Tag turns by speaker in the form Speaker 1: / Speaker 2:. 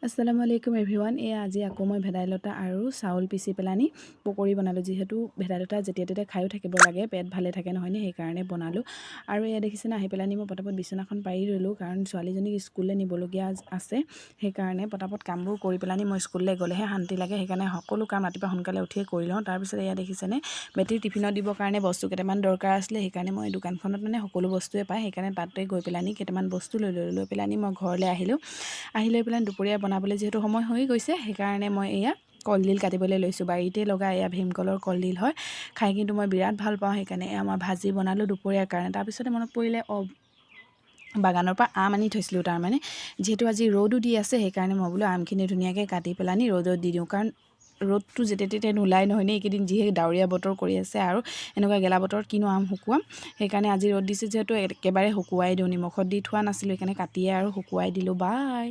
Speaker 1: আসসালামু আলাইকুম এভৰিৱান। আজি আকৌ মই ভেদাইলতা আৰু চাউল পিচি পেলানি পকৰি বনালোঁ। যিহেতু ভেদাইলতা যেতিয়া তেতিয়া খায়ো থাকিব লাগে, পেট ভালে থাকে নহয়নে, সেইকাৰণে বনালোঁ। আৰু দেখিছেনে, আহি পেলানি মই পটাপট বিচনাখন পাৰি ল'লোঁ, কাৰণ ছোৱালীজনীক স্কুললৈ নিবলগীয়া আছে। সেইকাৰণে পটাপট কামবোৰ কৰি পেলানি মই স্কুললৈ গ'লেহে শান্তি লাগে। সেইকাৰণে সকলো কাম ৰাতিপুৱা সোনকালে উঠিয়ে কৰি লওঁ। তাৰপিছত দেখিছেনে, বেটীৰ টিফিনত দিবৰ কাৰণে বস্তু কেইটামান দৰকাৰ আছিলে। সেইকাৰণে মই দোকানখনত সকলো বস্তুৱে পায়, সেইকাৰণে তাতে গৈ পেলানি কেইটামান বস্তু লৈ পেলানি মই ঘৰলৈ আহিলোঁ। আহি লৈ পেলাই দুপৰীয়া বনাবলৈ যিহেতু সময় হৈ গৈছে, সেইকাৰণে মই কলডিল কাটিবলৈ লৈছোঁ। বাৰীতে লগা ভীমকলৰ কলডিল হয়, খাই কিন্তু মই বিৰাট ভাল পাওঁ। সেইকাৰণে মই ভাজি বনালোঁ দুপৰীয়াৰ কাৰণে। তাৰপিছতে মনত পৰিলে বাগানৰ পৰা আম আনি থৈছিলোঁ। তাৰমানে যিহেতু আজি ৰ'দো দি আছে, সেইকাৰণে মই বোলো আমখিনি ধুনীয়াকৈ কাটি পেলানি ৰ'দত দি দিওঁ, কাৰণ ৰ'দটো যেতিয়া তেতিয়া নোলাই নহয়নে। এইকেইদিন যিহে ডাৱৰীয়া বতৰ কৰি আছে, আৰু এনেকুৱা গেলা বতৰত কিনো আম শুকুৱাম। সেইকাৰণে আজি ৰ'দ দিছে যিহেতু একেবাৰে শুকুৱাই দিওঁ। নিমখত দি থোৱা নাছিলোঁ, সেইকাৰণে কাটিয়ে আৰু শুকুৱাই দিলোঁ। বাই।